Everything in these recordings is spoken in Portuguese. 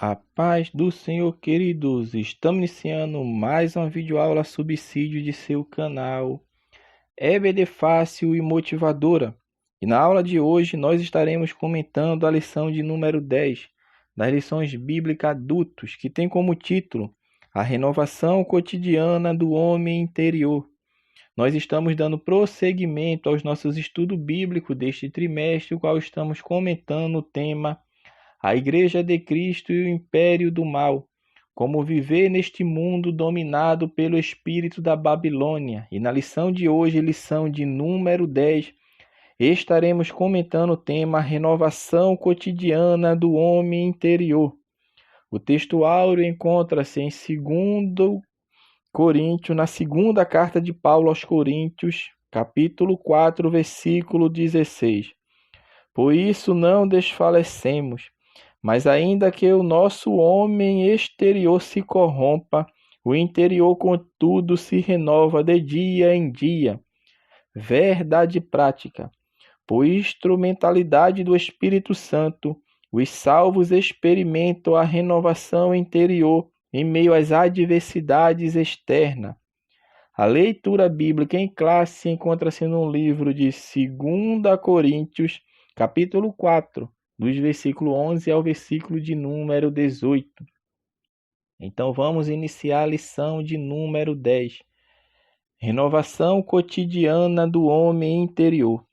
A paz do Senhor, queridos. Estamos iniciando mais uma videoaula subsídio de seu canal EBD Fácil e Motivadora. E na aula de hoje nós estaremos comentando a lição de número 10 das lições bíblicas adultos, que tem como título A Renovação Cotidiana do Homem Interior. Nós estamos dando prosseguimento aos nossos estudos bíblicos deste trimestre, o qual estamos comentando o tema A Igreja de Cristo e o Império do Mal, como viver neste mundo dominado pelo espírito da Babilônia. E na lição de hoje, lição de número 10, estaremos comentando o tema Renovação Cotidiana do Homem Interior. O texto áureo encontra-se em 2 Coríntios, na segunda carta de Paulo aos Coríntios, capítulo 4, versículo 16. Por isso não desfalecemos, mas ainda que o nosso homem exterior se corrompa, o interior, contudo, se renova de dia em dia. Verdade prática. Por instrumentalidade do Espírito Santo, os salvos experimentam a renovação interior em meio às adversidades externas. A leitura bíblica em classe encontra-se no livro de 2 Coríntios, capítulo 4, dos versículos 11 ao versículo de número 18. Então vamos iniciar a lição de número 10. Renovação cotidiana do homem interior.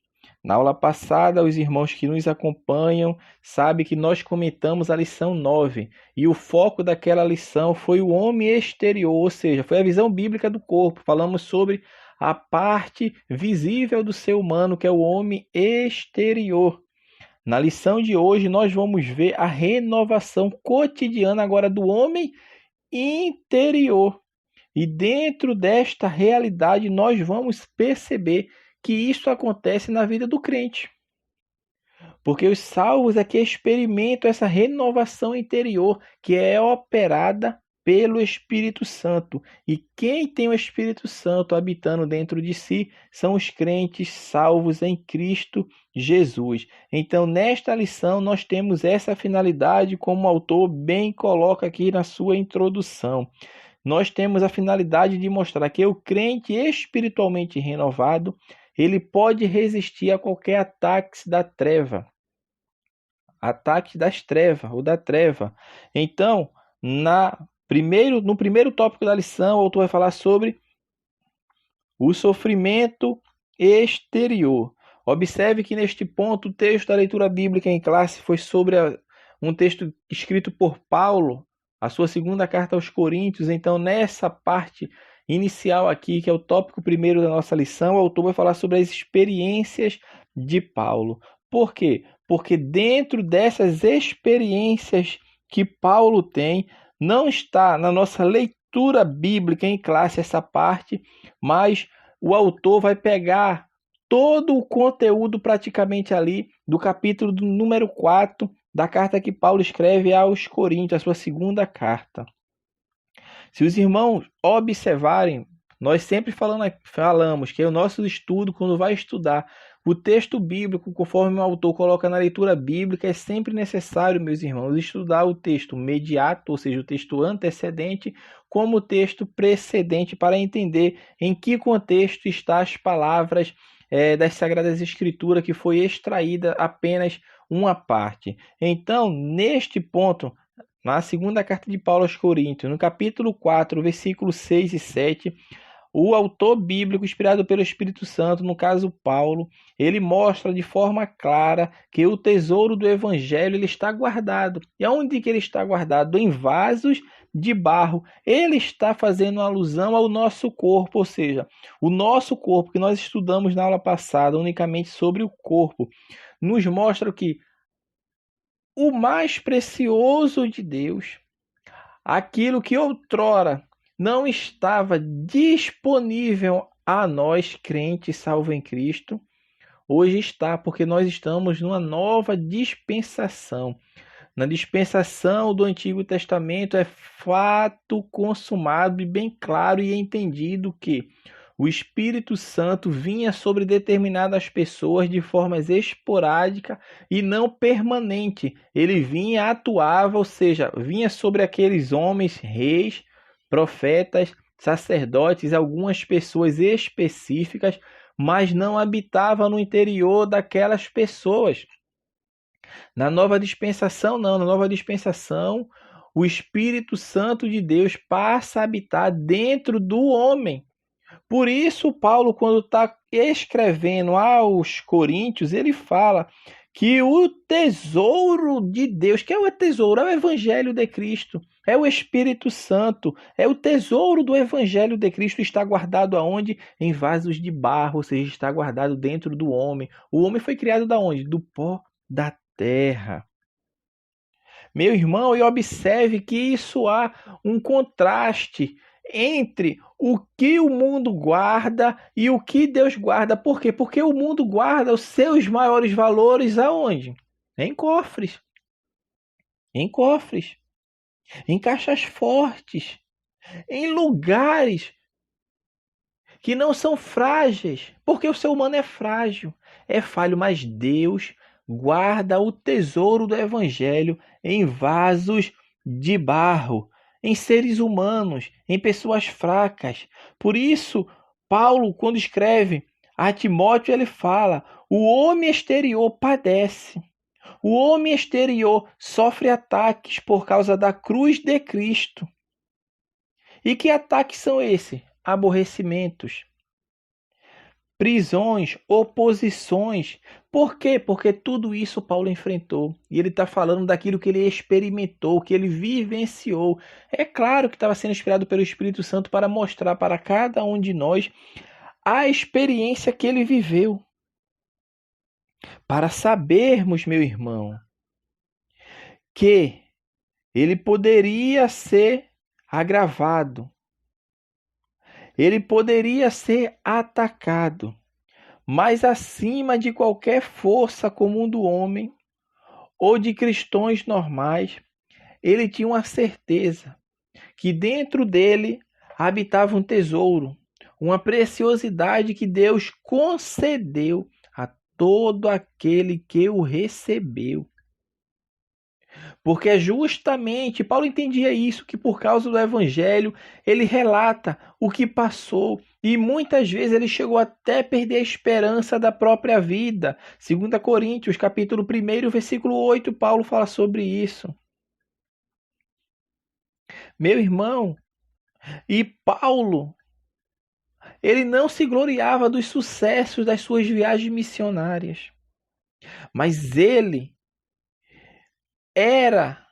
Na aula passada, os irmãos que nos acompanham sabem que nós comentamos a lição 9 e o foco daquela lição foi o homem exterior, ou seja, foi a visão bíblica do corpo. Falamos sobre a parte visível do ser humano, que é o homem exterior. Na lição de hoje, nós vamos ver a renovação cotidiana agora do homem interior. E dentro desta realidade, nós vamos perceber que isso acontece na vida do crente. Porque os salvos é que experimentam essa renovação interior que é operada pelo Espírito Santo. E quem tem o Espírito Santo habitando dentro de si são os crentes salvos em Cristo Jesus. Então, nesta lição, nós temos essa finalidade, como o autor bem coloca aqui na sua introdução. Nós temos a finalidade de mostrar que o crente espiritualmente renovado, ele pode resistir a qualquer ataque da treva. Ataque das trevas ou da treva. Então, no primeiro tópico da lição, o autor vai falar sobre o sofrimento exterior. Observe que neste ponto o texto da leitura bíblica em classe foi sobre um texto escrito por Paulo, a sua segunda carta aos Coríntios. Então, nessa parte inicial aqui, que é o tópico primeiro da nossa lição, o autor vai falar sobre as experiências de Paulo. Por quê? Porque dentro dessas experiências que Paulo tem, não está na nossa leitura bíblica em classe essa parte, mas o autor vai pegar todo o conteúdo praticamente ali do capítulo do número 4 da carta que Paulo escreve aos Coríntios, a sua segunda carta. Se os irmãos observarem, nós sempre falamos que o nosso estudo, quando vai estudar o texto bíblico, conforme o autor coloca na leitura bíblica, é sempre necessário, meus irmãos, estudar o texto mediato, ou seja, o texto antecedente, como o texto precedente, para entender em que contexto estão as palavras das Sagradas Escrituras, que foi extraída apenas uma parte. Então, neste ponto, na segunda carta de Paulo aos Coríntios, no capítulo 4, versículos 6 e 7, o autor bíblico, inspirado pelo Espírito Santo, no caso Paulo, ele mostra de forma clara que o tesouro do Evangelho ele está guardado. E aonde que ele está guardado? Em vasos de barro. Ele está fazendo alusão ao nosso corpo, ou seja, o nosso corpo, que nós estudamos na aula passada unicamente sobre o corpo, nos mostra que o mais precioso de Deus, aquilo que outrora não estava disponível a nós, crentes salvos em Cristo, hoje está, porque nós estamos numa nova dispensação. Na dispensação do Antigo Testamento é fato consumado e bem claro e entendido que O Espírito Santo vinha sobre determinadas pessoas de formas esporádicas e não permanente. Ele vinha, atuava, ou seja, vinha sobre aqueles homens, reis, profetas, sacerdotes, algumas pessoas específicas, mas não habitava no interior daquelas pessoas. Na nova dispensação, não. Na nova dispensação, o Espírito Santo de Deus passa a habitar dentro do homem. Por isso, Paulo, quando está escrevendo aos Coríntios, ele fala que o tesouro de Deus, que é o tesouro, é o Evangelho de Cristo, é o Espírito Santo, é o tesouro do Evangelho de Cristo, está guardado aonde? Em vasos de barro, ou seja, está guardado dentro do homem. O homem foi criado da onde? Do pó da terra. Meu irmão, e observe que isso há um contraste entre o que o mundo guarda e o que Deus guarda. Por quê? Porque o mundo guarda os seus maiores valores aonde? Em cofres. Em cofres. Em caixas fortes. Em lugares que não são frágeis. Porque o ser humano é frágil, é falho, mas Deus guarda o tesouro do Evangelho em vasos de barro, em seres humanos, em pessoas fracas. Por isso, Paulo, quando escreve a Timóteo, ele fala: o homem exterior padece. O homem exterior sofre ataques por causa da cruz de Cristo. E que ataques são esses? Aborrecimentos, prisões, oposições. Por quê? Porque tudo isso Paulo enfrentou. E ele está falando daquilo que ele experimentou, que ele vivenciou. É claro que estava sendo inspirado pelo Espírito Santo para mostrar para cada um de nós a experiência que ele viveu. Para sabermos, meu irmão, que ele poderia ser agravado. Ele poderia ser atacado. Mas acima de qualquer força comum do homem ou de cristãos normais, ele tinha uma certeza que dentro dele habitava um tesouro, uma preciosidade que Deus concedeu a todo aquele que o recebeu. Porque justamente Paulo entendia isso, que por causa do Evangelho ele relata o que passou e muitas vezes ele chegou até a perder a esperança da própria vida. 2 Coríntios, capítulo 1, versículo 8, Paulo fala sobre isso. Meu irmão, e Paulo, ele não se gloriava dos sucessos das suas viagens missionárias, mas ele era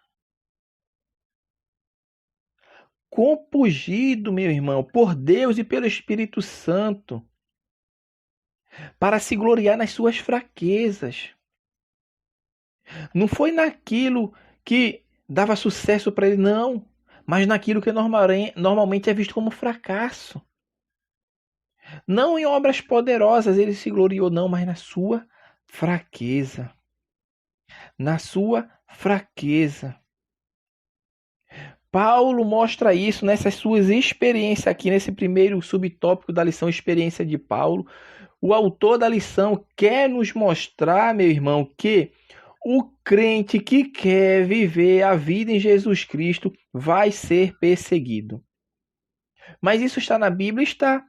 compungido, meu irmão, por Deus e pelo Espírito Santo, para se gloriar nas suas fraquezas. Não foi naquilo que dava sucesso para ele, não, mas naquilo que normalmente é visto como fracasso. Não em obras poderosas ele se gloriou, não, mas na sua fraqueza. Na sua fraqueza. Paulo mostra isso nessas suas experiências aqui, nesse primeiro subtópico da lição Experiência de Paulo. O autor da lição quer nos mostrar, meu irmão, que o crente que quer viver a vida em Jesus Cristo vai ser perseguido. Mas isso está na Bíblia? Está.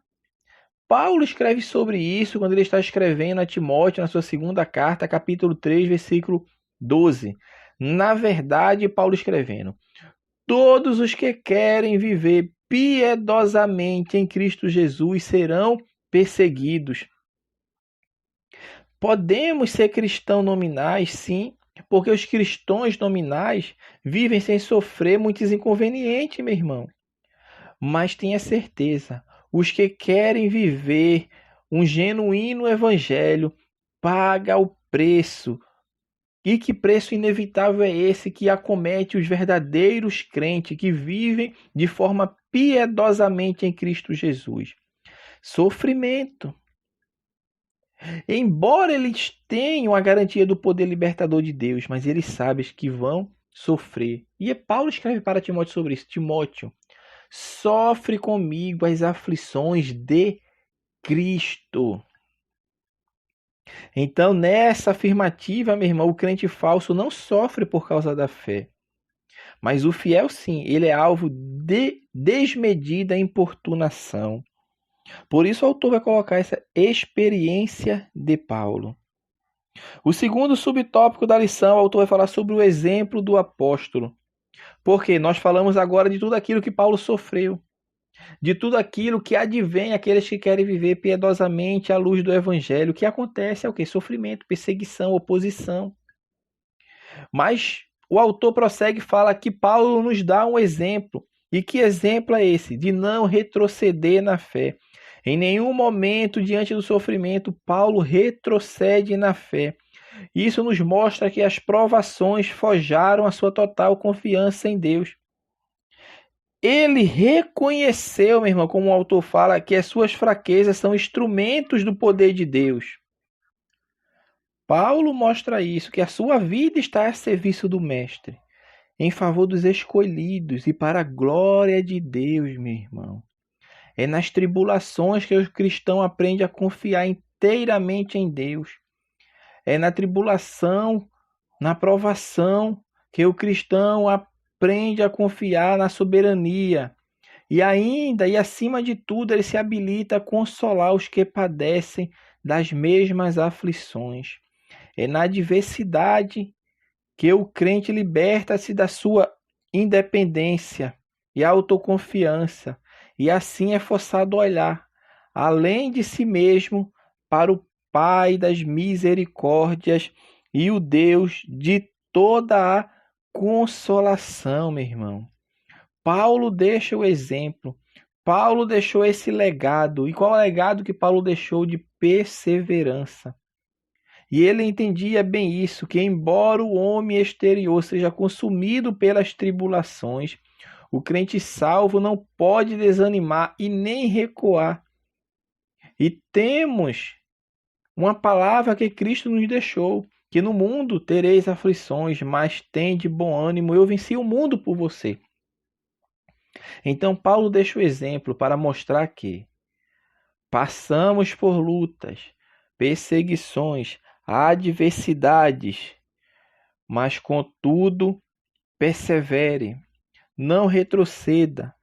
Paulo escreve sobre isso quando ele está escrevendo a Timóteo na sua segunda carta, capítulo 3, versículo 12. Na verdade, Paulo escrevendo: todos os que querem viver piedosamente em Cristo Jesus serão perseguidos. Podemos ser cristãos nominais, sim, porque os cristãos nominais vivem sem sofrer muitos inconvenientes, meu irmão. Mas tenha certeza, os que querem viver um genuíno evangelho pagam o preço. E que preço inevitável é esse que acomete os verdadeiros crentes que vivem de forma piedosamente em Cristo Jesus? Sofrimento. Embora eles tenham a garantia do poder libertador de Deus, mas eles sabem que vão sofrer. E Paulo escreve para Timóteo sobre isso. Timóteo, sofre comigo as aflições de Cristo. Então, nessa afirmativa, meu irmão, o crente falso não sofre por causa da fé. Mas o fiel, sim, ele é alvo de desmedida importunação. Por isso o autor vai colocar essa experiência de Paulo. O segundo subtópico da lição, o autor vai falar sobre o exemplo do apóstolo. Porque nós falamos agora de tudo aquilo que Paulo sofreu, de tudo aquilo que advém aqueles que querem viver piedosamente à luz do evangelho. O que acontece é o quê? Sofrimento, perseguição, oposição. Mas o autor prossegue e fala que Paulo nos dá um exemplo. E que exemplo é esse? De não retroceder na fé. Em nenhum momento, diante do sofrimento, Paulo retrocede na fé. Isso nos mostra que as provações forjaram a sua total confiança em Deus. Ele reconheceu, meu irmão, como o autor fala, que as suas fraquezas são instrumentos do poder de Deus. Paulo mostra isso, que a sua vida está a serviço do Mestre, em favor dos escolhidos e para a glória de Deus, meu irmão. É nas tribulações que o cristão aprende a confiar inteiramente em Deus. É na tribulação, na provação, que o cristão aprende a confiar na soberania. E ainda, e acima de tudo, ele se habilita a consolar os que padecem das mesmas aflições. É na adversidade que o crente liberta-se da sua independência e autoconfiança, e assim é forçado a olhar, além de si mesmo, para o Pai das misericórdias e o Deus de toda a consolação, meu irmão. Paulo deixa o exemplo. Paulo deixou esse legado. E qual é o legado que Paulo deixou? De perseverança. E ele entendia bem isso, que embora o homem exterior seja consumido pelas tribulações, o crente salvo não pode desanimar e nem recuar. E temos uma palavra que Cristo nos deixou, que no mundo tereis aflições, mas tende bom ânimo, eu venci o mundo por você. Então Paulo deixa o exemplo para mostrar que passamos por lutas, perseguições, adversidades, mas contudo persevere, não retroceda,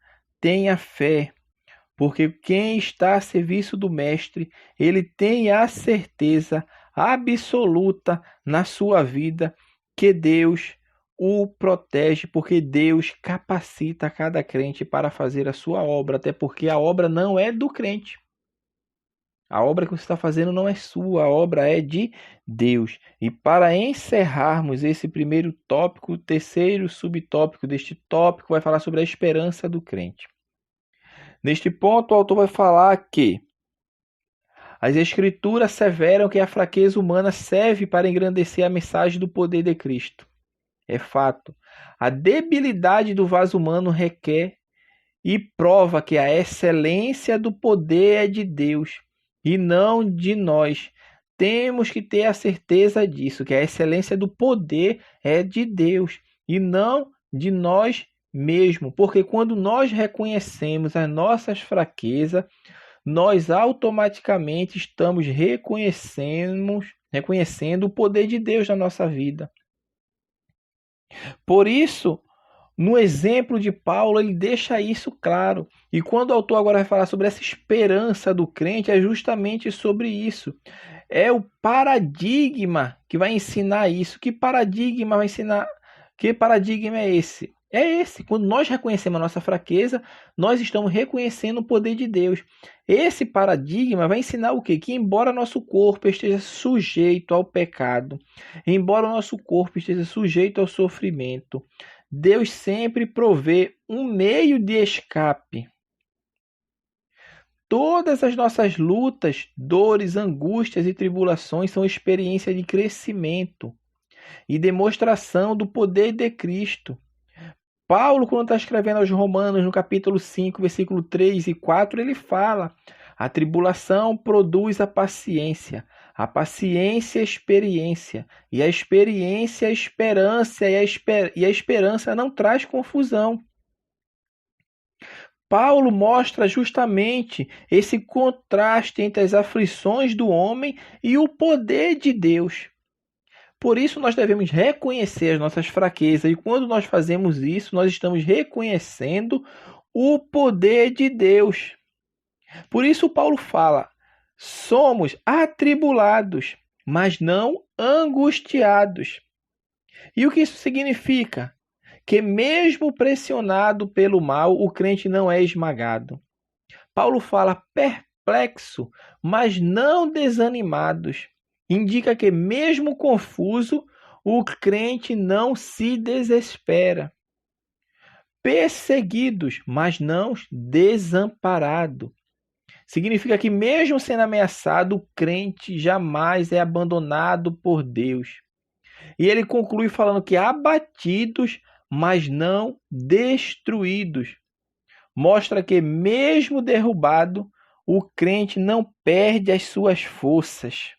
tenha fé, porque quem está a serviço do Mestre, ele tem a certeza absoluta na sua vida que Deus o protege, porque Deus capacita cada crente para fazer a sua obra, até porque a obra não é do crente. A obra que você está fazendo não é sua, a obra é de Deus. E para encerrarmos esse primeiro tópico, o terceiro subtópico deste tópico vai falar sobre a esperança do crente. Neste ponto, o autor vai falar que as Escrituras asseveram que a fraqueza humana serve para engrandecer a mensagem do poder de Cristo. É fato. A debilidade do vaso humano requer e prova que a excelência do poder é de Deus e não de nós. Temos que ter a certeza disso, que a excelência do poder é de Deus e não de nós mesmos. Porque quando nós reconhecemos as nossas fraquezas, nós automaticamente estamos reconhecendo o poder de Deus na nossa vida. Por isso, no exemplo de Paulo, ele deixa isso claro. E quando o autor agora vai falar sobre essa esperança do crente, é justamente sobre isso. É o paradigma que vai ensinar isso. Que paradigma vai ensinar? Que paradigma é esse? É esse. Quando nós reconhecemos a nossa fraqueza, nós estamos reconhecendo o poder de Deus. Esse paradigma vai ensinar o quê? Que embora nosso corpo esteja sujeito ao pecado, embora o nosso corpo esteja sujeito ao sofrimento, Deus sempre provê um meio de escape. Todas as nossas lutas, dores, angústias e tribulações são experiência de crescimento e demonstração do poder de Cristo. Paulo, quando está escrevendo aos Romanos, no capítulo 5, versículo 3 e 4, ele fala: a tribulação produz a paciência a experiência, e a experiência a esperança, e a esperança não traz confusão. Paulo mostra justamente esse contraste entre as aflições do homem e o poder de Deus. Por isso nós devemos reconhecer as nossas fraquezas, e quando nós fazemos isso, nós estamos reconhecendo o poder de Deus. Por isso Paulo fala: somos atribulados, mas não angustiados. E o que isso significa? Que mesmo pressionado pelo mal, o crente não é esmagado. Paulo fala perplexo, mas não desanimados. Indica que mesmo confuso, o crente não se desespera. Perseguidos, mas não desamparado. Significa que mesmo sendo ameaçado, o crente jamais é abandonado por Deus. E ele conclui falando que abatidos, mas não destruídos. Mostra que mesmo derrubado, o crente não perde as suas forças.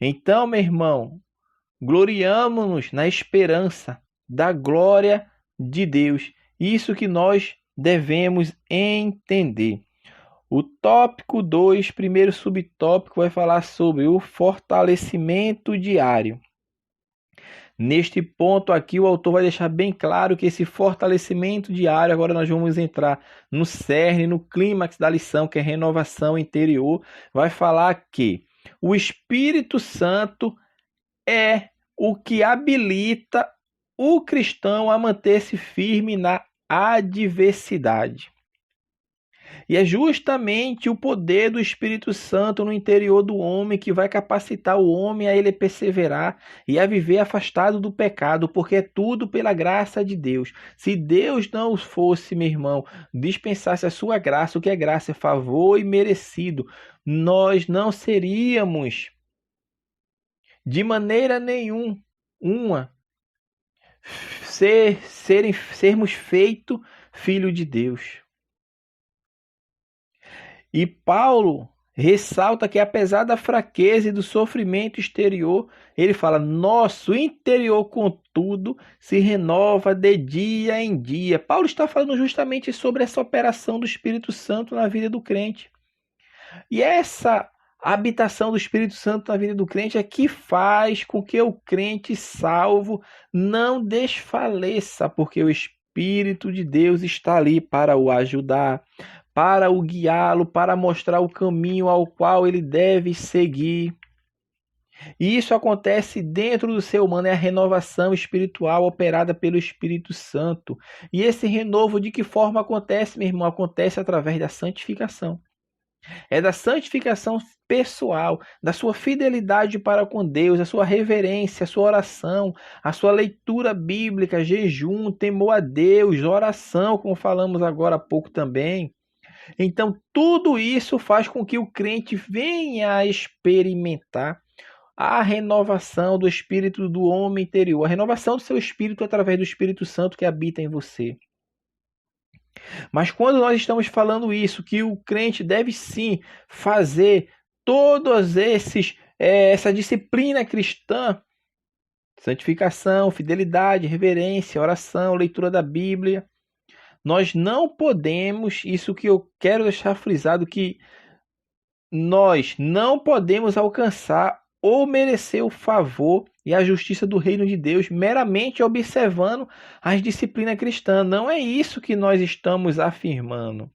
Então, meu irmão, gloriamo-nos na esperança da glória de Deus. Isso que nós devemos entender. O tópico 2, primeiro subtópico, vai falar sobre o fortalecimento diário. Neste ponto aqui, o autor vai deixar bem claro que esse fortalecimento diário, agora nós vamos entrar no cerne, no clímax da lição, que é renovação interior, vai falar que o Espírito Santo é o que habilita o cristão a manter-se firme na adversidade. E é justamente o poder do Espírito Santo no interior do homem que vai capacitar o homem a ele perseverar e a viver afastado do pecado, porque é tudo pela graça de Deus. Se Deus não fosse, meu irmão, dispensasse a sua graça, o que é graça é favor e merecido, nós não seríamos de maneira nenhuma sermos feito filho de Deus. E Paulo ressalta que apesar da fraqueza e do sofrimento exterior, ele fala: nosso interior, contudo, se renova de dia em dia. Paulo está falando justamente sobre essa operação do Espírito Santo na vida do crente. E essa habitação do Espírito Santo na vida do crente é que faz com que o crente salvo não desfaleça, porque o Espírito de Deus está ali para o ajudar, para o guiá-lo, para mostrar o caminho ao qual ele deve seguir. E isso acontece dentro do ser humano, é a renovação espiritual operada pelo Espírito Santo. E esse renovo de que forma acontece, meu irmão? Acontece através da santificação. É da santificação pessoal, da sua fidelidade para com Deus, a sua reverência, a sua oração, a sua leitura bíblica, jejum, temor a Deus, oração, como falamos agora há pouco também. Então, tudo isso faz com que o crente venha a experimentar a renovação do espírito do homem interior, a renovação do seu espírito através do Espírito Santo que habita em você. Mas quando nós estamos falando isso, que o crente deve sim fazer todos essa disciplina cristã, santificação, fidelidade, reverência, oração, leitura da Bíblia, nós não podemos, isso que eu quero deixar frisado, que nós não podemos alcançar ou merecer o favor e a justiça do reino de Deus meramente observando as disciplinas cristãs. Não é isso que nós estamos afirmando.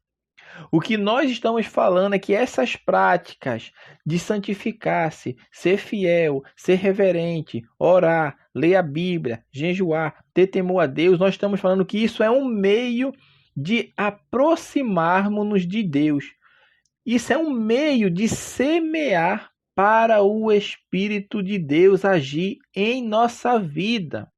O que nós estamos falando é que essas práticas de santificar-se, ser fiel, ser reverente, orar, ler a Bíblia, jejuar, ter temor a Deus, nós estamos falando que isso é um meio de aproximarmos-nos de Deus. Isso é um meio de semear para o Espírito de Deus agir em nossa vida.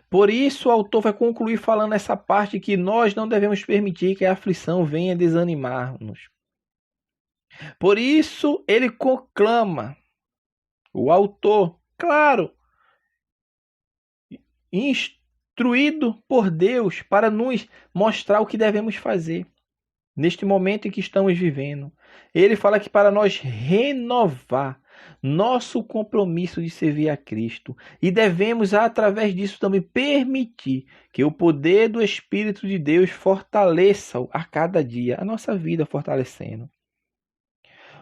Por isso, o autor vai concluir falando essa parte que nós não devemos permitir que a aflição venha desanimar-nos. Por isso, ele conclama, o autor, claro, instruído por Deus para nos mostrar o que devemos fazer. neste momento em que estamos vivendo. Ele fala que para nós renovar nosso compromisso de servir a Cristo, e devemos, através disso, também permitir que o poder do Espírito de Deus fortaleça a cada dia a nossa vida, fortalecendo.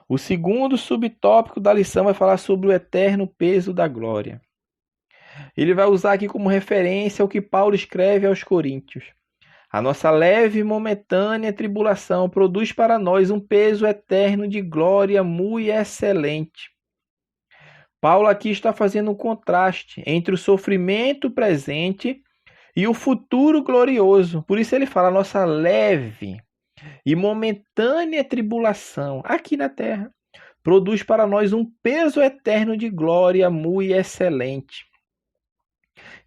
O segundo subtópico da lição vai falar sobre o eterno peso da glória. Ele vai usar aqui como referência o que Paulo escreve aos Coríntios. A nossa leve e momentânea tribulação produz para nós um peso eterno de glória muito excelente. Paulo aqui está fazendo um contraste entre o sofrimento presente e o futuro glorioso. Por isso ele fala, a nossa leve e momentânea tribulação aqui na terra produz para nós um peso eterno de glória muito excelente.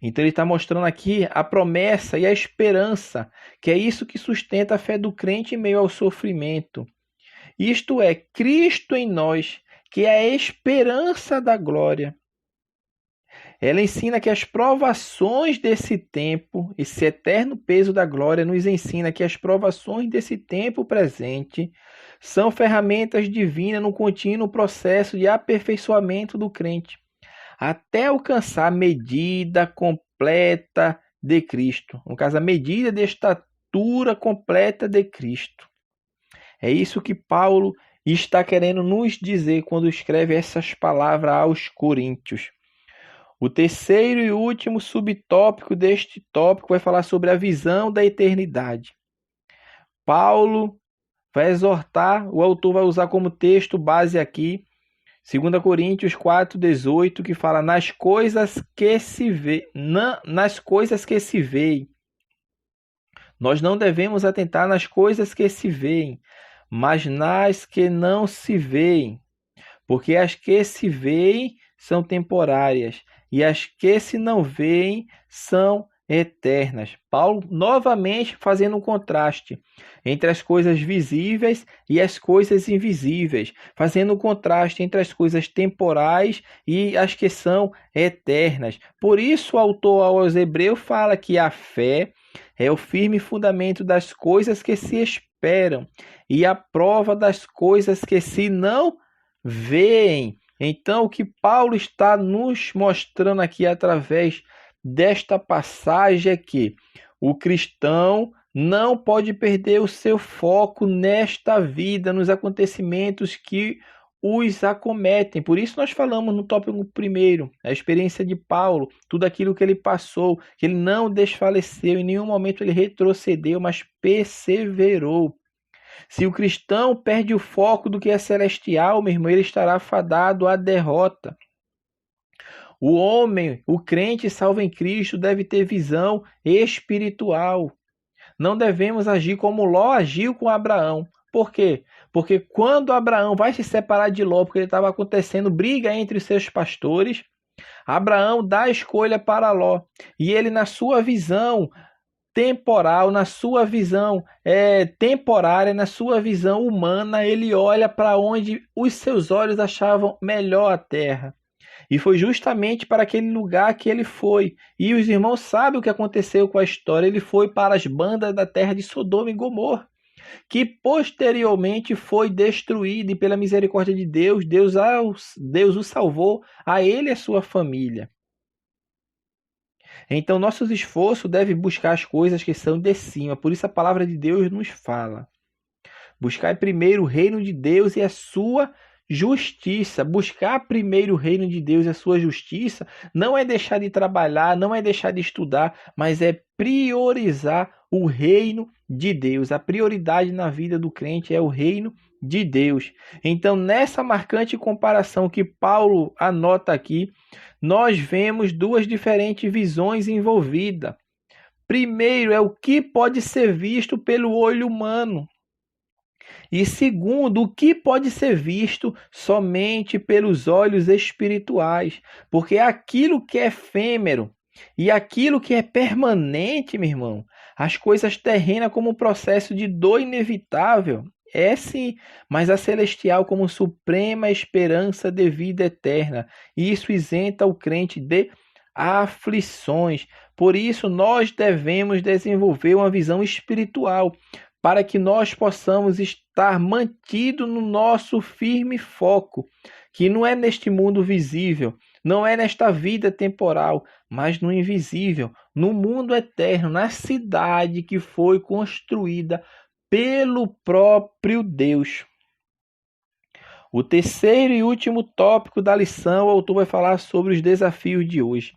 Então ele está mostrando aqui a promessa e a esperança, que é isso que sustenta a fé do crente em meio ao sofrimento. Isto é, Cristo em nós, que é a esperança da glória. Ela ensina que as provações desse tempo, esse eterno peso da glória, nos ensina que as provações desse tempo presente são ferramentas divinas no contínuo processo de aperfeiçoamento do crente, até alcançar a medida completa de Cristo. No caso, a medida de estatura completa de Cristo. É isso que Paulo está querendo nos dizer quando escreve essas palavras aos Coríntios. O terceiro e último subtópico deste tópico vai falar sobre a visão da eternidade. Paulo vai exortar, o autor vai usar como texto base aqui, 2 Coríntios 4,18, que fala nas coisas que se veem. Nós não devemos atentar nas coisas que se veem, mas nas que não se veem. Porque as que se veem são temporárias, e as que se não veem são eternas. Paulo novamente fazendo um contraste entre as coisas visíveis e as coisas invisíveis, fazendo um contraste entre as coisas temporais e as que são eternas. Por isso o autor aos Hebreus fala que a fé é o firme fundamento das coisas que se esperam e a prova das coisas que se não veem. Então, o que Paulo está nos mostrando aqui através desta passagem é que o cristão não pode perder o seu foco nesta vida, nos acontecimentos que os acometem. Por isso nós falamos no tópico primeiro, a experiência de Paulo, tudo aquilo que ele passou, que ele não desfaleceu, em nenhum momento ele retrocedeu, mas perseverou. Se o cristão perde o foco do que é celestial, meu irmão, ele estará fadado à derrota. O homem, o crente salvo em Cristo, deve ter visão espiritual. Não devemos agir como Ló agiu com Abraão. Por quê? Porque quando Abraão vai se separar de Ló, porque estava acontecendo briga entre os seus pastores, Abraão dá a escolha para Ló. E ele, na sua visão temporal, na sua visão temporária, na sua visão humana, ele olha para onde os seus olhos achavam melhor a terra. E foi justamente para aquele lugar que ele foi. E os irmãos sabem o que aconteceu com a história. Ele foi para as bandas da terra de Sodoma e Gomorra, que posteriormente foi destruída, e pela misericórdia de Deus, Deus o salvou, a ele e a sua família. Então, nossos esforços devem buscar as coisas que são de cima. Por isso a palavra de Deus nos fala. Buscar primeiro o reino de Deus e a sua justiça. Buscar primeiro o reino de Deus e a sua justiça não é deixar de trabalhar, não é deixar de estudar, mas é priorizar o reino de Deus. A prioridade na vida do crente é o reino de Deus. Então, nessa marcante comparação que Paulo anota aqui, nós vemos duas diferentes visões envolvidas. Primeiro é o que pode ser visto pelo olho humano. E segundo, o que pode ser visto somente pelos olhos espirituais. Porque aquilo que é efêmero e aquilo que é permanente, meu irmão, as coisas terrenas como um processo de dor inevitável, é sim, mas a celestial como suprema esperança de vida eterna. E isso isenta o crente de aflições. Por isso, nós devemos desenvolver uma visão espiritual para que nós possamos estar mantidos no nosso firme foco, que não é neste mundo visível, não é nesta vida temporal, mas no invisível, no mundo eterno, na cidade que foi construída pelo próprio Deus. O terceiro e último tópico da lição, o autor vai falar sobre os desafios de hoje.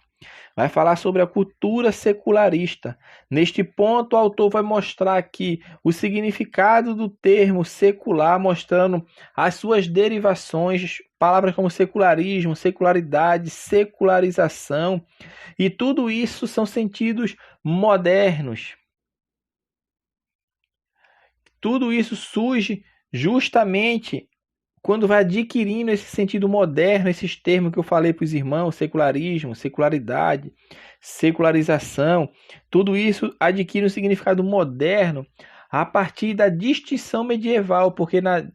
Vai falar sobre a cultura secularista. Neste ponto, o autor vai mostrar aqui o significado do termo secular, mostrando as suas derivações, palavras como secularismo, secularidade, secularização, e tudo isso são sentidos modernos. Tudo isso surge justamente quando vai adquirindo esse sentido moderno, esses termos que eu falei para os irmãos, secularismo, secularidade, secularização, tudo isso adquire um significado moderno a partir da distinção medieval, porque na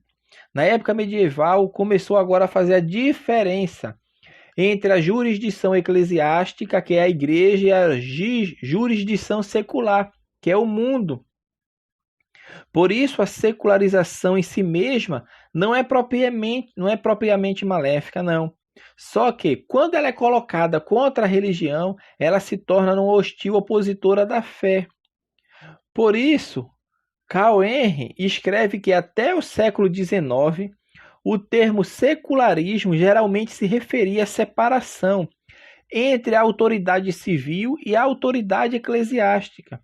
época medieval começou agora a fazer a diferença entre a jurisdição eclesiástica, que é a igreja, e a jurisdição secular, que é o mundo. Por isso, a secularização em si mesma não é propriamente maléfica, não. Só que, quando ela é colocada contra a religião, ela se torna uma hostil opositora da fé. Por isso, Karl Henry escreve que até o século XIX, o termo secularismo geralmente se referia à separação entre a autoridade civil e a autoridade eclesiástica.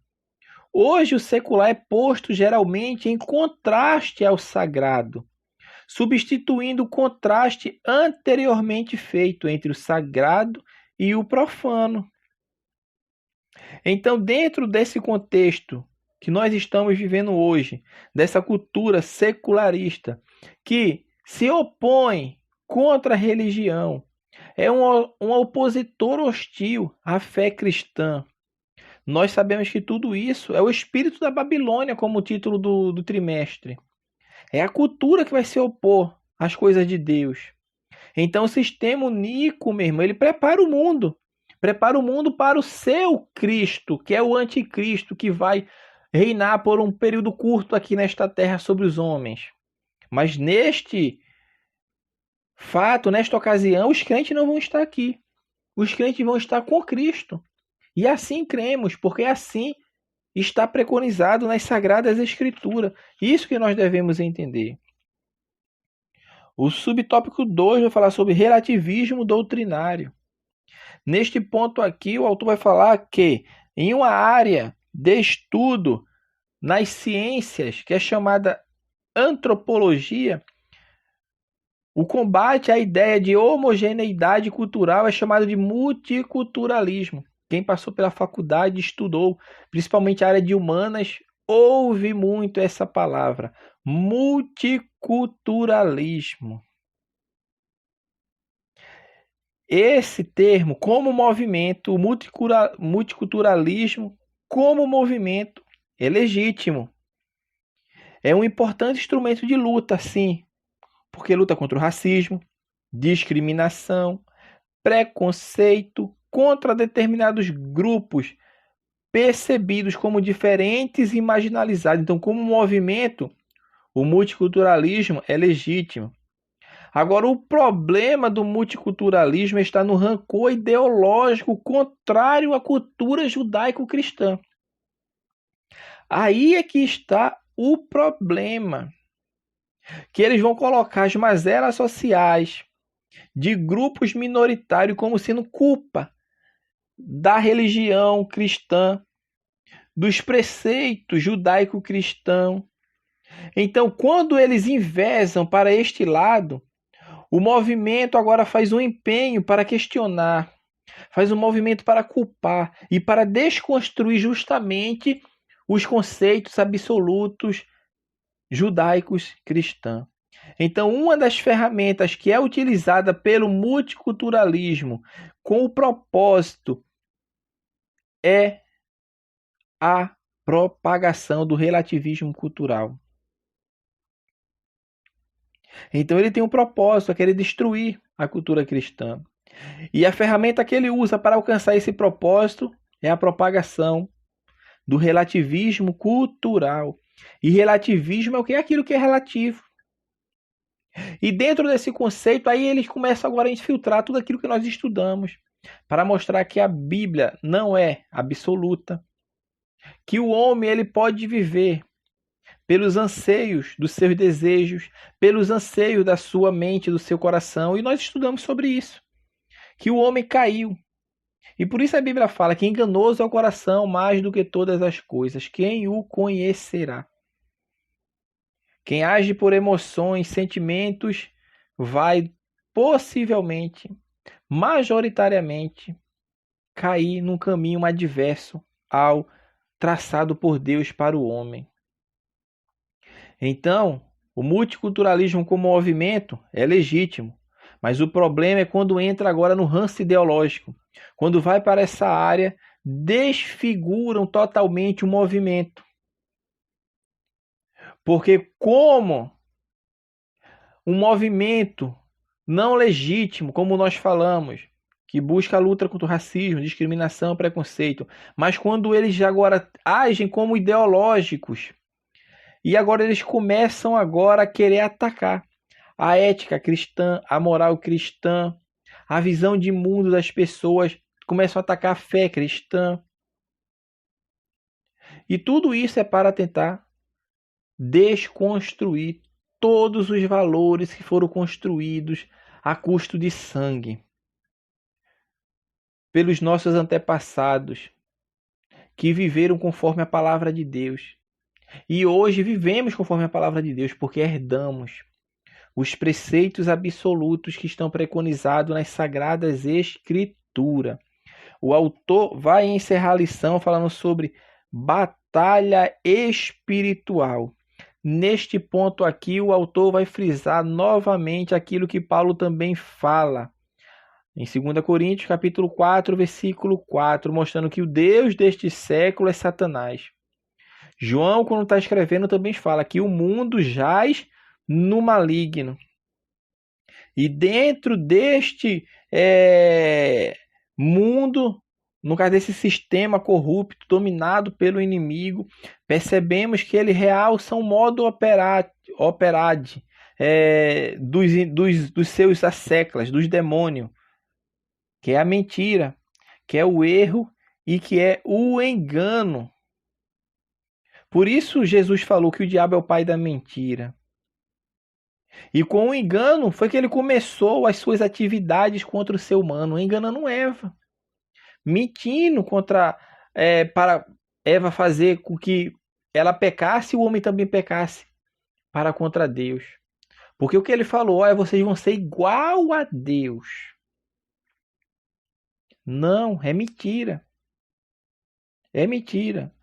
Hoje o secular é posto geralmente em contraste ao sagrado, substituindo o contraste anteriormente feito entre o sagrado e o profano. Então, dentro desse contexto que nós estamos vivendo hoje, dessa cultura secularista, que se opõe contra a religião, é um opositor hostil à fé cristã. Nós sabemos que tudo isso é o espírito da Babilônia, como o título do trimestre. É a cultura que vai se opor às coisas de Deus. Então o sistema uníaco, meu irmão, ele prepara o mundo. Prepara o mundo para o seu Cristo, que é o anticristo, que vai reinar por um período curto aqui nesta terra sobre os homens. Mas neste fato, nesta ocasião, os crentes não vão estar aqui. Os crentes vão estar com Cristo. E assim cremos, porque assim está preconizado nas Sagradas Escrituras. Isso que nós devemos entender. O subtópico 2 vai falar sobre relativismo doutrinário. Neste ponto aqui, o autor vai falar que em uma área de estudo nas ciências, que é chamada antropologia, o combate à ideia de homogeneidade cultural é chamado de multiculturalismo. Quem passou pela faculdade, estudou, principalmente a área de humanas, ouve muito essa palavra, multiculturalismo. Esse termo, como movimento, o multiculturalismo, como movimento, é legítimo. É um importante instrumento de luta, sim, porque luta contra o racismo, discriminação, preconceito, contra determinados grupos percebidos como diferentes e marginalizados. Então, como movimento, o multiculturalismo é legítimo. Agora, o problema do multiculturalismo está no rancor ideológico contrário à cultura judaico-cristã. Aí é que está o problema. Que eles vão colocar as mazelas sociais de grupos minoritários como sendo culpa da religião cristã, dos preceitos judaico-cristãos. Então, quando eles envezam para este lado, o movimento agora faz um empenho para questionar, faz um movimento para culpar e para desconstruir justamente os conceitos absolutos judaicos cristãos. Então, uma das ferramentas que é utilizada pelo multiculturalismo com o propósito é a propagação do relativismo cultural. Então ele tem um propósito, é querer destruir a cultura cristã. E a ferramenta que ele usa para alcançar esse propósito é a propagação do relativismo cultural. E relativismo é o que? Aquilo que é relativo. E dentro desse conceito, aí eles começam agora a infiltrar tudo aquilo que nós estudamos, para mostrar que a Bíblia não é absoluta, que o homem ele pode viver pelos anseios dos seus desejos, pelos anseios da sua mente, do seu coração, e nós estudamos sobre isso, que o homem caiu. E por isso a Bíblia fala que enganoso é o coração mais do que todas as coisas, quem o conhecerá? Quem age por emoções, sentimentos, vai possivelmente, majoritariamente, cair num caminho adverso ao traçado por Deus para o homem. Então, o multiculturalismo como movimento é legítimo, mas o problema é quando entra agora no ranço ideológico. Quando vai para essa área, desfiguram totalmente o movimento. Porque como um movimento não legítimo, como nós falamos, que busca a luta contra o racismo, discriminação, preconceito, mas quando eles agora agem como ideológicos, e agora eles começam agora a querer atacar a ética cristã, a moral cristã, a visão de mundo das pessoas, começam a atacar a fé cristã. E tudo isso é para tentar desconstruir todos os valores que foram construídos a custo de sangue pelos nossos antepassados, que viveram conforme a palavra de Deus. E hoje vivemos conforme a palavra de Deus, porque herdamos os preceitos absolutos que estão preconizados nas Sagradas Escrituras. O autor vai encerrar a lição falando sobre batalha espiritual. Neste ponto aqui, o autor vai frisar novamente aquilo que Paulo também fala. Em 2 Coríntios, capítulo 4, versículo 4, mostrando que o Deus deste século é Satanás. João, quando está escrevendo, também fala que o mundo jaz no maligno. E dentro deste mundo, no caso desse sistema corrupto, dominado pelo inimigo, percebemos que ele realça um modo operandi dos seus asseclas, dos demônios, que é a mentira, que é o erro e que é o engano. Por isso Jesus falou que o diabo é o pai da mentira. E com o engano foi que ele começou as suas atividades contra o ser humano, enganando Eva, mentindo para Eva fazer com que ela pecasse e o homem também pecasse para contra Deus. Porque o que ele falou, vocês vão ser igual a Deus. Não, é mentira. É mentira.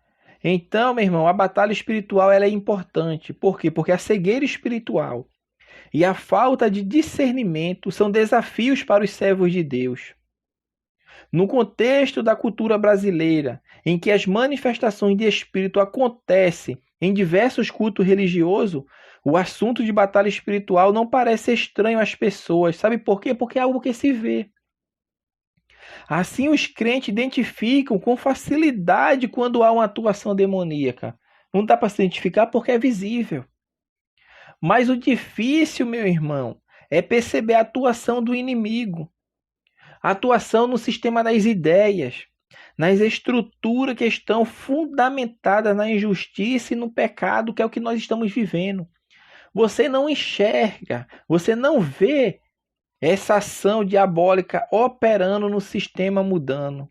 Então, meu irmão, a batalha espiritual ela é importante. Por quê? Porque a cegueira espiritual e a falta de discernimento são desafios para os servos de Deus. No contexto da cultura brasileira, em que as manifestações de espírito acontecem em diversos cultos religiosos, o assunto de batalha espiritual não parece estranho às pessoas. Sabe por quê? Porque é algo que se vê. Assim, os crentes identificam com facilidade quando há uma atuação demoníaca. Não dá para se identificar porque é visível. Mas o difícil, meu irmão, é perceber a atuação do inimigo. A atuação no sistema das ideias, nas estruturas que estão fundamentadas na injustiça e no pecado, que é o que nós estamos vivendo. Você não enxerga, você não vê essa ação diabólica operando no sistema mudando.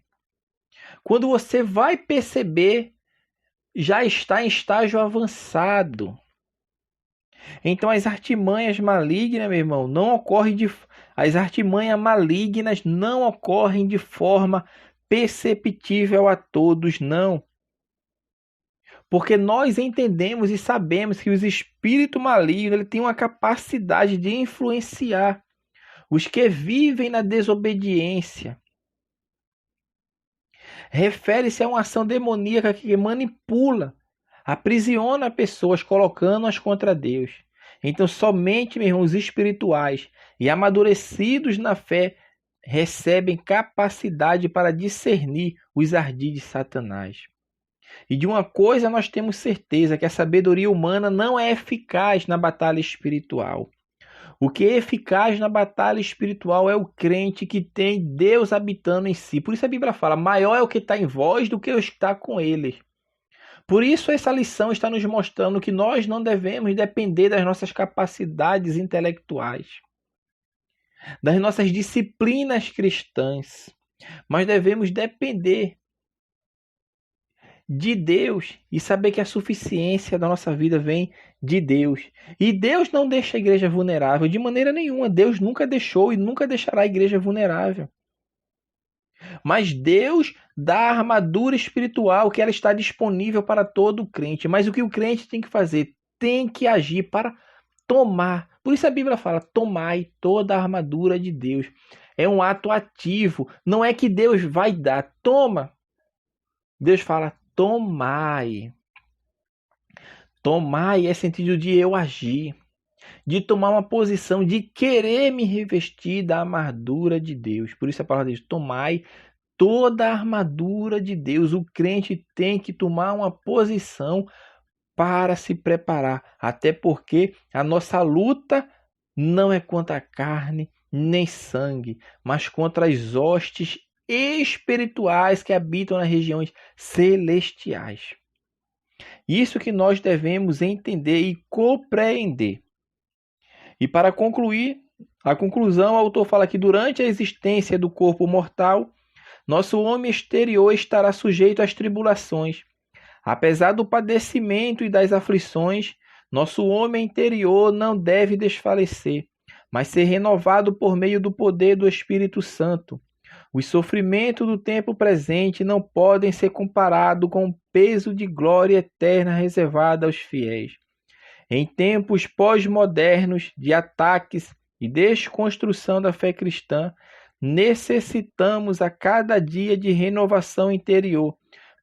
Quando você vai perceber, já está em estágio avançado. Então as artimanhas malignas, meu irmão, as artimanhas malignas não ocorrem de forma perceptível a todos, não. Porque nós entendemos e sabemos que os espíritos malignos têm uma capacidade de influenciar os que vivem na desobediência. Refere-se a uma ação demoníaca que manipula, aprisiona pessoas, colocando-as contra Deus. Então, somente, meus irmãos, espirituais e amadurecidos na fé recebem capacidade para discernir os ardis de Satanás. E de uma coisa nós temos certeza, que a sabedoria humana não é eficaz na batalha espiritual. O que é eficaz na batalha espiritual é o crente que tem Deus habitando em si. Por isso a Bíblia fala, maior é o que está em vós do que o que está com eles. Por isso essa lição está nos mostrando que nós não devemos depender das nossas capacidades intelectuais, das nossas disciplinas cristãs, mas devemos depender de Deus e saber que a suficiência da nossa vida vem de Deus. E Deus não deixa a igreja vulnerável de maneira nenhuma. Deus nunca deixou e nunca deixará a igreja vulnerável. Mas Deus dá a armadura espiritual que ela está disponível para todo crente. Mas o que o crente tem que fazer? Tem que agir para tomar. Por isso a Bíblia fala, tomai toda a armadura de Deus. É um ato ativo. Não é que Deus vai dar. Toma. Deus fala, tomai. Tomai é sentido de eu agir, de tomar uma posição, de querer me revestir da armadura de Deus. Por isso a palavra diz, tomai toda a armadura de Deus. O crente tem que tomar uma posição para se preparar, até porque a nossa luta não é contra a carne nem sangue, mas contra as hostes espirituais que habitam nas regiões celestiais. Isso que nós devemos entender e compreender. E para concluir, a conclusão, o autor fala que durante a existência do corpo mortal, nosso homem exterior estará sujeito às tribulações. Apesar do padecimento e das aflições, nosso homem interior não deve desfalecer, mas ser renovado por meio do poder do Espírito Santo. Os sofrimentos do tempo presente não podem ser comparados com o peso de glória eterna reservada aos fiéis. Em tempos pós-modernos de ataques e desconstrução da fé cristã, necessitamos a cada dia de renovação interior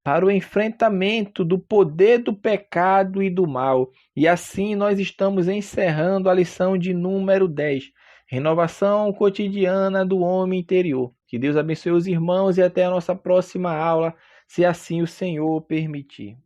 para o enfrentamento do poder do pecado e do mal. E assim nós estamos encerrando a lição de número 10, renovação cotidiana do homem interior. Que Deus abençoe os irmãos e até a nossa próxima aula, se assim o Senhor permitir.